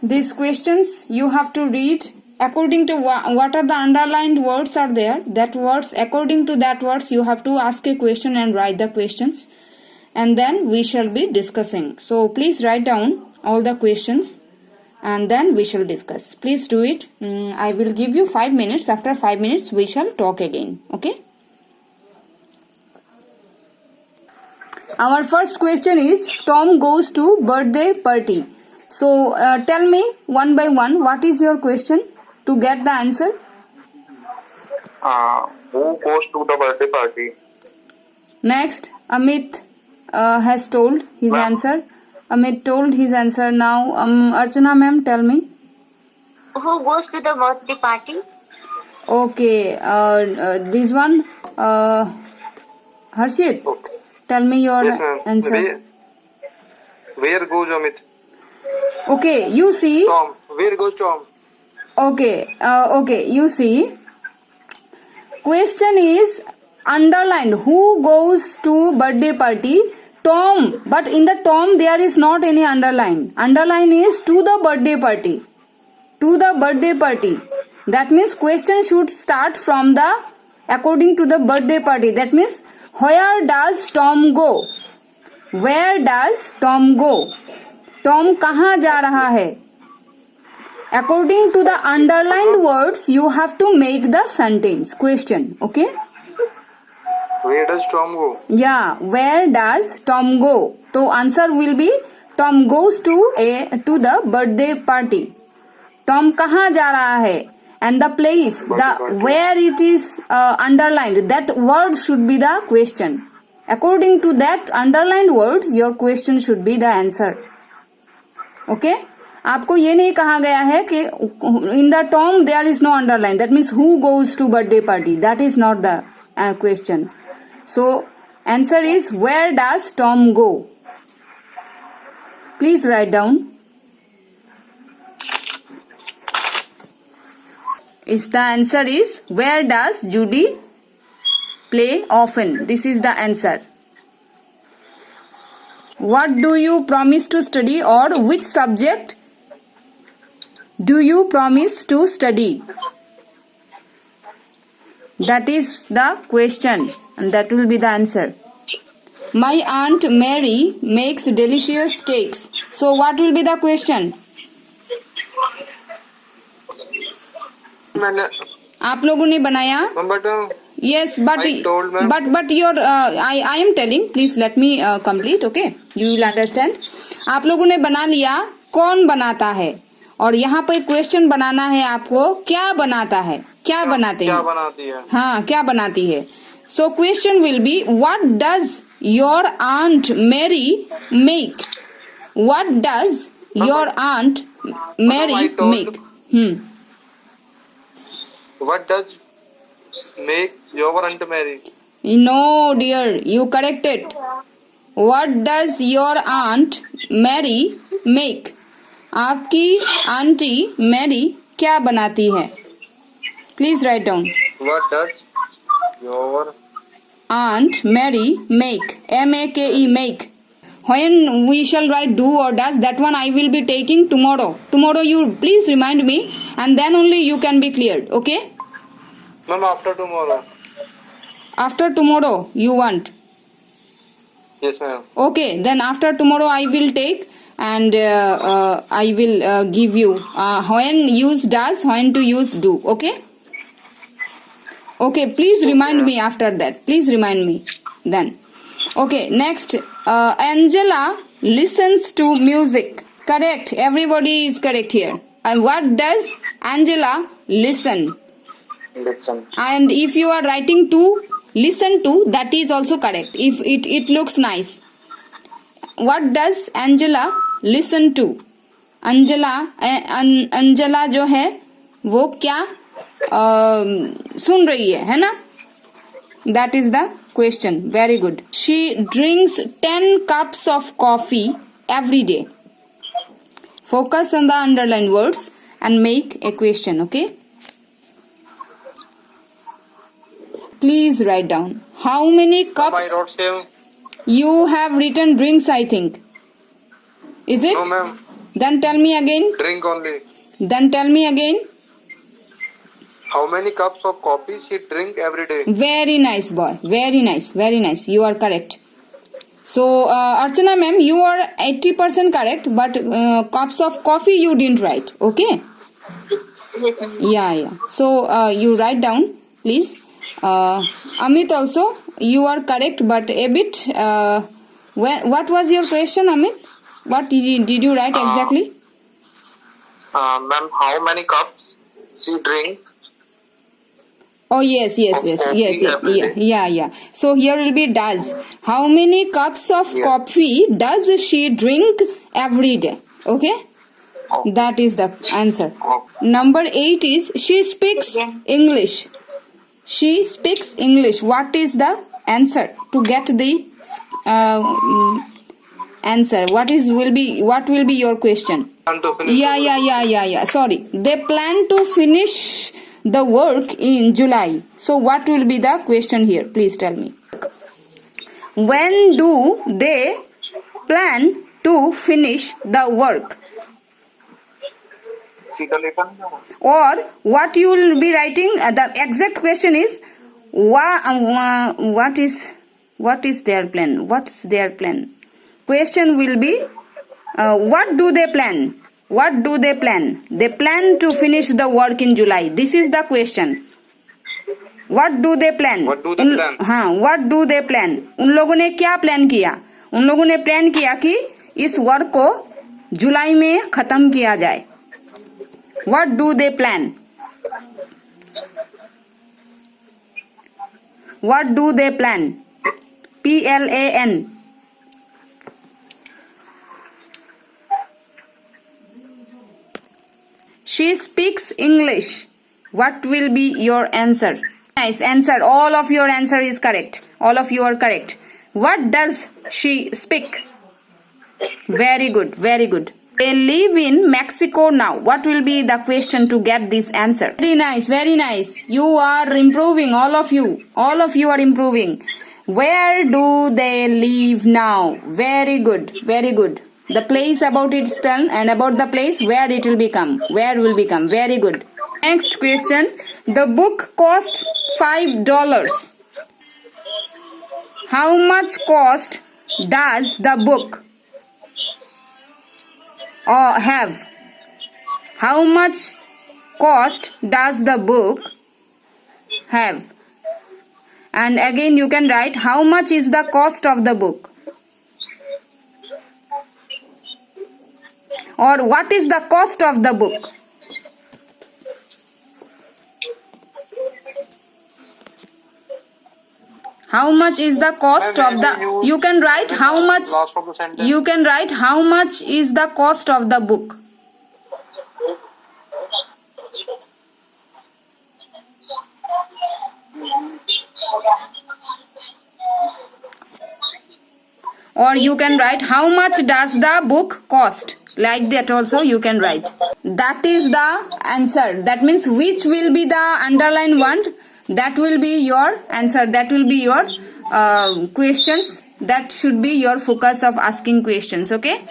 These questions you have to read according to what are the underlined words are there. That words, according to that words, you have to ask a question and write the questions, and then we shall be discussing. So please write down all the questions, and then we shall discuss. Please do it. I will give you 5 minutes. After 5 minutes, we shall talk again. Okay? Our first question is, Tom goes to birthday party. So tell me one by one, what is your question to get the answer? Who goes to the birthday party? Next, Amit has told his answer. Amit told his answer. Now, Archana ma'am, tell me. Who goes to the birthday party? Okay, this one, Harshit, Okay. tell me your Yes, ma'am. answer. Where goes Amit? Okay, you see. Tom. Where goes Tom? Okay, you see. Question is underlined. Who goes to birthday party? Tom. But in the Tom there is not any underline. Underline is to the birthday party. To the birthday party. That means question should start from the according to the birthday party. That means where does Tom go? Where does Tom go? Tom कहाँ जा रहा है? According to the underlined words, you have to make the sentence question. Okay? Where does Tom go? Yeah, where does Tom go? So answer will be Tom goes to the birthday party. Tom कहाँ जा रहा है? And the place, the where it is underlined, that word should be the question. According to that underlined words, your question should be the answer. Okay? आपको ये नहीं कहा गया है कि in the Tom there is no underline. That means who goes to birthday party? That is not the question. So answer is where does Tom go? Please write down. The answer is where does Judy play often? This is the answer. What do you promise to study, or which subject do you promise to study? That is the question, and that will be the answer. My Aunt Mary makes delicious cakes. So what will be the question? आप लोगों ने बनाया? Yes, but your I am telling. Please let me complete. Okay, you will understand. आप लोगों ने बना लिया. कौन बनाता है? और यहाँ पर क्वेश्चन बनाना है आपको. क्या बनाता है? क्या बनाते हैं? क्या बनाती है? हाँ, क्या बनाती है? So question will be, what does your Aunt Mary make? What does your Aunt Mary make? What does make your Aunt Mary? No, dear, you corrected. What does your Aunt Mary make? आपकी aunty Mary क्या बनाती है? Please write down. What does your Aunt Mary make? M-A-K-E, make. When we shall write do or does, that one I will be taking tomorrow. Tomorrow you please remind me, and then only you can be cleared. Okay? Ma'am, after tomorrow. After tomorrow you want? Yes, ma'am. Okay, then after tomorrow I will take, and I will give you when use does, when to use do. Okay? Okay, please remind me after that. Please remind me then. Okay, next. Angela listens to music. Correct. Everybody is correct here. And what does Angela listen? Listen. And if you are writing to listen to, that is also correct. If it looks nice. What does Angela listen to? अंजला जो है वो क्या सुन रही है ना? That is the question. Very good. She drinks 10 cups of coffee every day. Focus on the underlined words and make a question. Okay? Please write down. How many cups? I wrote same. You have written drinks, I think. Is it? No, ma'am. Then tell me again. Drink only. Then tell me again. How many cups of coffee she drink every day? Very nice, boy. Very nice. Very nice. You are correct. So, Archana ma'am, you are 80% correct, but cups of coffee you didn't write. Okay? Yes, ma'am. Yeah. So, you write down, please. Amit also, you are correct, but a bit. What was your question, Amit? What did you write exactly? Ma'am, how many cups she drink? Oh, yes. every Yeah. So here will be does. How many cups of Yeah. coffee does she drink every day? Okay? That is the answer. Number 8 is she speaks Yeah. English. She speaks English. What is the answer? To get the answer. What will be your question? And to finish. Yeah. Sorry. They plan to finish the work in July. So what will be the question here? Please tell me. When do they plan to finish the work? Or what you will be writing? The exact question is what is their plan? What's their plan? Question will be what do they plan? What do they plan? They plan to finish the work in July. This is the question. What do they plan? What do they plan? हाँ, what do they plan? उन लोगों ने क्या plan किया? उन लोगों ने plan किया कि इस वर्क को जुलाई में खत्म किया जाए. What do they plan? What do they plan? PLAN. She speaks English. What will be your answer? Nice answer. All of your answer is correct. All of you are correct. What does she speak? Very good. They live in Mexico now. What will be the question to get this answer? Very nice. You are improving, all of you. All of you are improving. Where do they live now? Very good. The place about its turn and about the place where it will become. Where will become. Very good. Next question. The book cost $5. How much cost does the book have? How much cost does the book have? And again you can write how much is the cost of the book. Or what is the cost of the book? How much is the cost of the... You can write how much... Last of the sentence. You can write how much is the cost of the book. Or you can write how much does the book cost. Like that also you can write. That is the answer. That means which will be the underlined one. That will be your answer. That will be your questions. That should be your focus of asking questions. Okay.